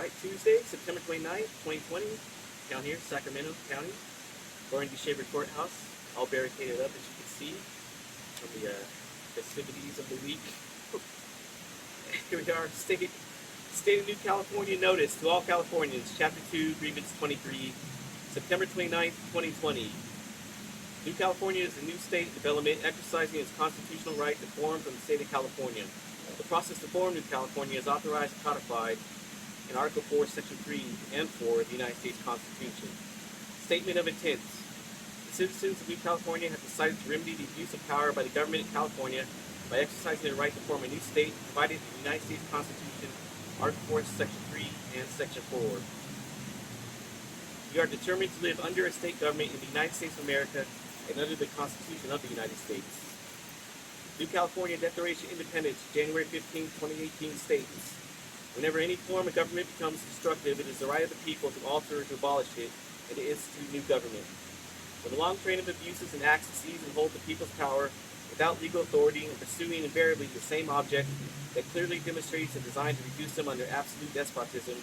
All right, Tuesday, September 29th, 2020, down here, Sacramento County, Lauren DeShaver Courthouse, all barricaded up as you can see from the festivities of the week. Here we are, State of New California notice to all Californians, Chapter 2, Grievance 23, September 29th, 2020. New California is a new state development exercising its constitutional right to form from the state of California. The process to form New California is authorized and codified in Article 4, Section 3 and 4 of the United States Constitution. Statement of intents. The citizens of New California have decided to remedy the abuse of power by the government of California by exercising their right to form a new state provided in the United States Constitution, Article 4, Section 3 and Section 4. We are determined to live under a state government in the United States of America and under the Constitution of the United States. New California Declaration of Independence, January 15, 2018 states, whenever any form of government becomes destructive, it is the right of the people to alter or to abolish it and to institute new government. When a long train of abuses and acts seize and hold the people's power without legal authority and pursuing invariably the same object that clearly demonstrates a design to reduce them under absolute despotism,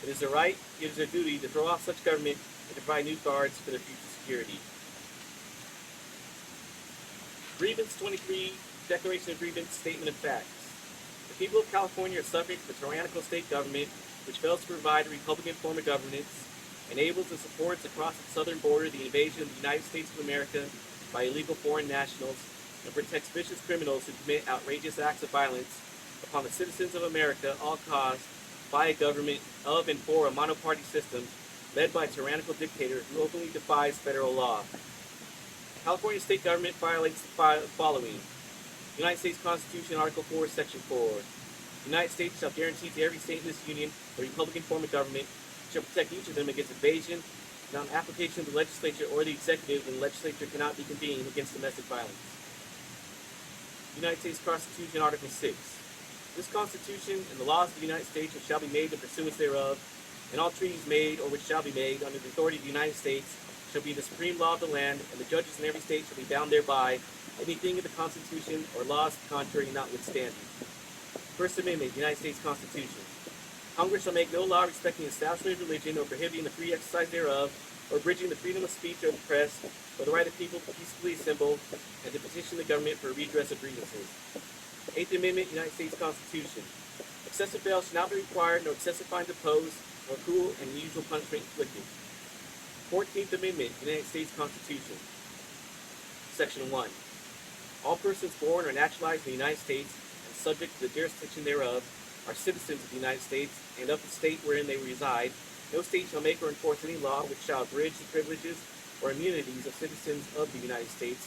it is their right, it is their duty to throw off such government and to provide new guards for their future security. Grievance 23, Declaration of Grievance, Statement of Facts. The people of California are subject to a tyrannical state government which fails to provide a Republican form of governance, enables and supports across its southern border the invasion of the United States of America by illegal foreign nationals, and protects vicious criminals who commit outrageous acts of violence upon the citizens of America, all caused by a government of and for a monoparty system led by a tyrannical dictator who openly defies federal law. California state government violates the following. United States Constitution, Article 4, Section 4. The United States shall guarantee to every state in this union a Republican form of government, shall protect each of them against invasion, and on application of the legislature or the executive when the legislature cannot be convened against domestic violence. United States Constitution, Article 6. This Constitution and the laws of the United States which shall be made in pursuance thereof, and all treaties made or which shall be made under the authority of the United States shall be the supreme law of the land, and the judges in every state shall be bound thereby, anything of the Constitution or laws contrary notwithstanding. First Amendment, United States Constitution. Congress shall make no law respecting the establishment of religion or prohibiting the free exercise thereof, or abridging the freedom of speech or the press, or the right of people to peacefully assemble and to petition the government for a redress of grievances. Eighth Amendment, United States Constitution. Excessive bail shall not be required, nor excessive fines imposed, nor cruel and unusual punishment inflicted. 14th Amendment, United States Constitution. Section 1. All persons born or naturalized in the United States and subject to the jurisdiction thereof are citizens of the United States and of the state wherein they reside. No state shall make or enforce any law which shall abridge the privileges or immunities of citizens of the United States,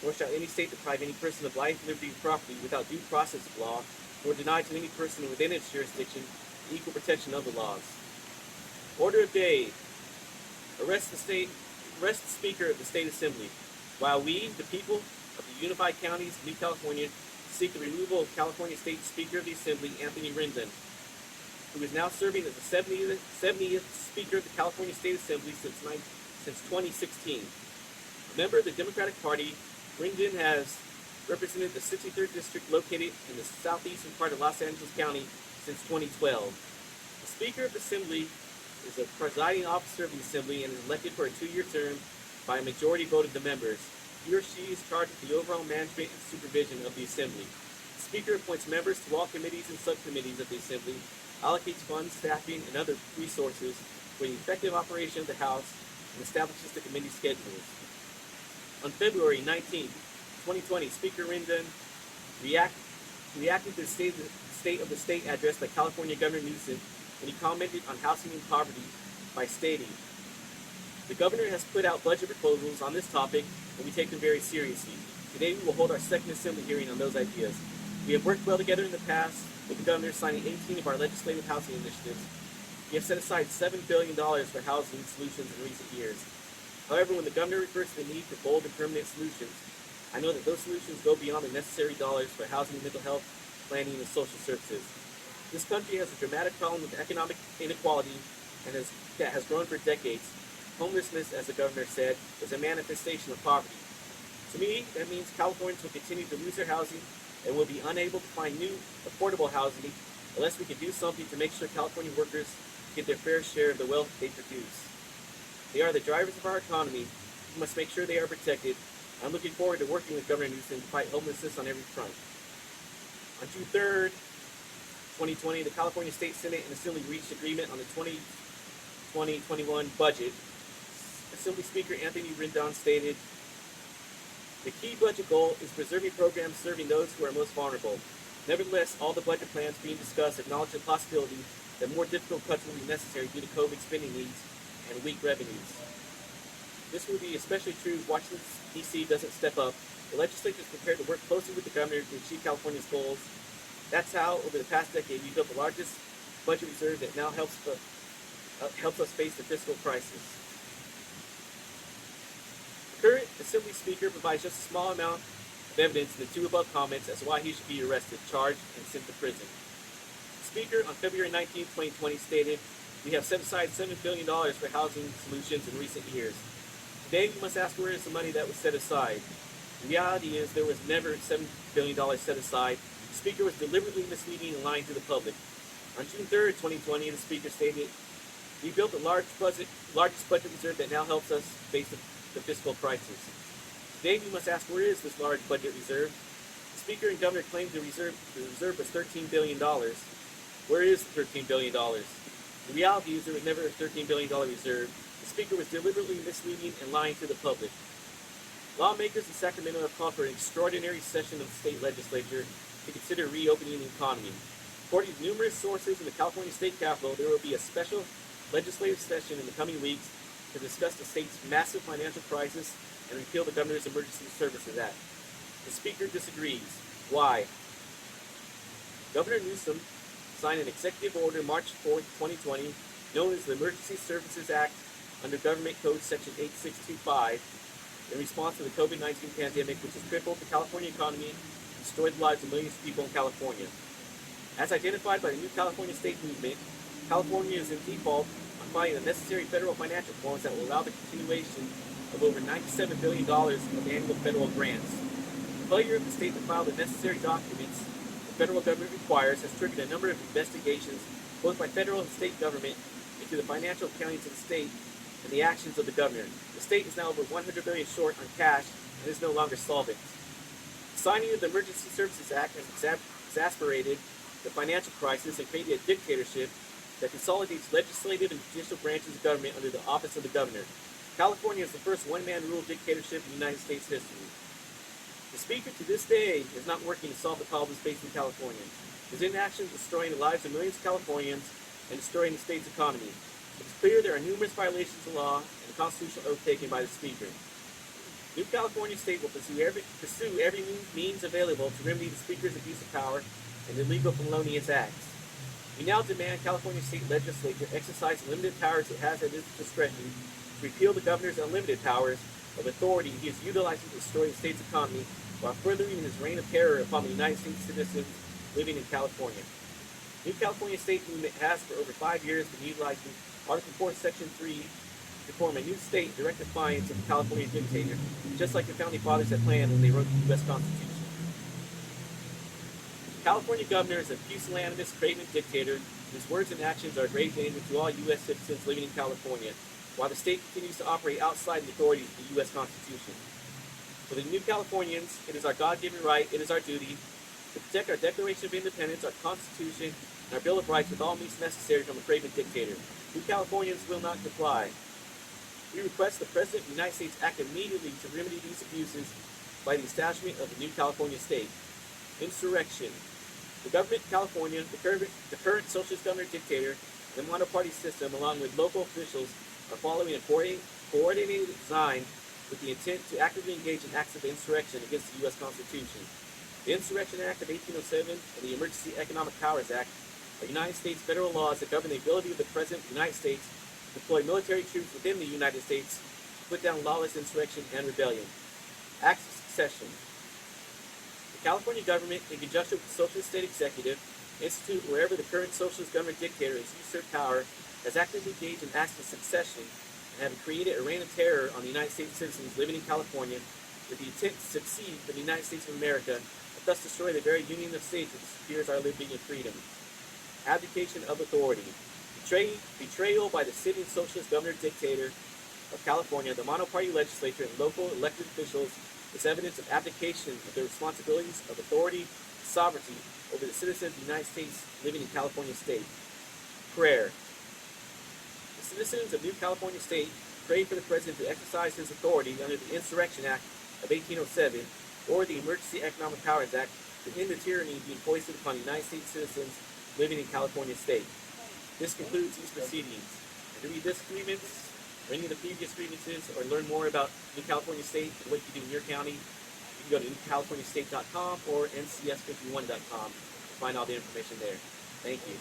nor shall any state deprive any person of life, liberty, and property without due process of law, nor deny to any person within its jurisdiction the equal protection of the laws. Order of day. Arrest the Speaker of the State Assembly, while we, the people of the unified counties of New California, seek the removal of California State Speaker of the Assembly, Anthony Rendon, who is now serving as the 70th Speaker of the California State Assembly since 2016. A member of the Democratic Party, Rendon has represented the 63rd District located in the southeastern part of Los Angeles County since 2012. The Speaker of the Assembly is the presiding officer of the Assembly and is elected for a 2-year term by a majority vote of the members. He or she is charged with the overall management and supervision of the Assembly. The Speaker appoints members to all committees and subcommittees of the Assembly, allocates funds, staffing, and other resources for the effective operation of the House, and establishes the committee schedules. On February 19, 2020, Speaker Rendon reacted to the State of the State address by California Governor Newsom when he commented on housing and poverty by stating, "The governor has put out budget proposals on this topic, and we take them very seriously. Today we will hold our second assembly hearing on those ideas. We have worked well together in the past, with the governor signing 18 of our legislative housing initiatives. We have set aside $7 billion for housing solutions in recent years. However, when the governor refers to the need for bold and permanent solutions, I know that those solutions go beyond the necessary dollars for housing, mental health, planning, and social services. This country has a dramatic problem with economic inequality and that has grown for decades. Homelessness, as the governor said, is a manifestation of poverty. To me, that means Californians will continue to lose their housing and will be unable to find new, affordable housing unless we can do something to make sure California workers get their fair share of the wealth they produce. They are the drivers of our economy. We must make sure they are protected. I'm looking forward to working with Governor Newsom to fight homelessness on every front. On June 3rd, 2020, the California State Senate and Assembly reached agreement on the 2020-21 budget. Assembly Speaker Anthony Rendon stated, "The key budget goal is preserving programs serving those who are most vulnerable. Nevertheless, all the budget plans being discussed acknowledge the possibility that more difficult cuts will be necessary due to COVID spending needs and weak revenues. This will be especially true if Washington, D.C. doesn't step up. The legislature is prepared to work closely with the governor to achieve California's goals. That's how, over the past decade, we built the largest budget reserve that now helps us face the fiscal crisis." The current Assembly Speaker provides just a small amount of evidence in the two above comments as to why he should be arrested, charged, and sent to prison. The Speaker, on February 19, 2020, stated, "We have set aside $7 billion for housing solutions in recent years. Today, we must ask where is the money that was set aside. The reality is there was never $7 billion set aside. The Speaker was deliberately misleading and lying to the public." On June 3rd, 2020, the Speaker stated, "We built the largest budget reserve that now helps us face the fiscal crisis. Today, we must ask where is this large budget reserve. The Speaker and Governor claimed the reserve was $13 billion. Where is the $13 billion? The reality is there was never a $13 billion reserve. The Speaker was deliberately misleading and lying to the public." Lawmakers in Sacramento have called for an extraordinary session of the state legislature to consider reopening the economy. According to numerous sources in the California State Capitol, there will be a special legislative session in the coming weeks to discuss the state's massive financial crisis and repeal the Governor's Emergency Services Act. The Speaker disagrees. Why? Governor Newsom signed an executive order March 4, 2020, known as the Emergency Services Act under Government Code Section 8625, in response to the COVID-19 pandemic, which has crippled the California economy and destroyed the lives of millions of people in California. As identified by the New California State Movement, California is in default on filing the necessary federal financial reforms that will allow the continuation of over $97 billion of annual federal grants. The failure of the state to file the necessary documents the federal government requires has triggered a number of investigations, both by federal and state government, into the financial accountings of the state and the actions of the governor. The state is now over $100 billion short on cash and is no longer solvent. The signing of the Emergency Services Act has exacerbated the financial crisis and created a dictatorship that consolidates legislative and judicial branches of government under the office of the governor. California is the first one-man rule dictatorship in United States history. The Speaker to this day is not working to solve the problems facing California. His inaction is destroying the lives of millions of Californians and destroying the state's economy. It's clear there are numerous violations of law and the constitutional oath taken by the Speaker. New California State will pursue every means available to remedy the Speaker's abuse of power and illegal felonious acts. We now demand California State Legislature exercise the limited powers it has at its discretion to repeal the governor's unlimited powers of authority he is utilizing to destroy the state's economy while furthering his reign of terror upon the United States citizens living in California. New California State Movement has for over 5 years been utilizing Article 4, Section 3 to form a new state in direct defiance of the California dictator, just like the Founding Fathers had planned when they wrote the U.S. Constitution. The California governor is a pusillanimous, craven dictator whose words and actions are a grave danger to all U.S. citizens living in California, while the state continues to operate outside the authorities of the U.S. Constitution. For the New Californians, it is our God-given right, it is our duty, to protect our Declaration of Independence, our Constitution, and our Bill of Rights with all means necessary from a craven dictator. New Californians will not comply. We request the President of the United States act immediately to remedy these abuses by the establishment of the New California State. Insurrection. The government of California, the current socialist governor dictator, and the monoparty system, along with local officials, are following a coordinated design with the intent to actively engage in acts of insurrection against the U.S. Constitution. The Insurrection Act of 1807 and the Emergency Economic Powers Act are United States federal laws that govern the ability of the President of the United States to deploy military troops within the United States to put down lawless insurrection and rebellion. Acts of succession. The California government, in conjunction with the Socialist State Executive, institute wherever the current socialist government dictator has usurped power, has actively engaged in acts of succession and have created a reign of terror on the United States citizens living in California with the intent to succeed for the United States of America and thus destroy the very union of states that secures our liberty and freedom. Abdication of authority. Betrayal by the sitting socialist governor dictator of California, the monoparty legislature, and local elected officials is evidence of abdication of their responsibilities of authority and sovereignty over the citizens of the United States living in California state. Prayer. The citizens of New California state pray for the president to exercise his authority under the Insurrection Act of 1807 or the Emergency Economic Powers Act to end the tyranny being foisted upon United States citizens living in California state. This concludes these proceedings. And to read this grievance, or any of the previous grievances, or learn more about New California State and what you do in your county, you can go to newcaliforniastate.com or ncs51.com to find all the information there. Thank you.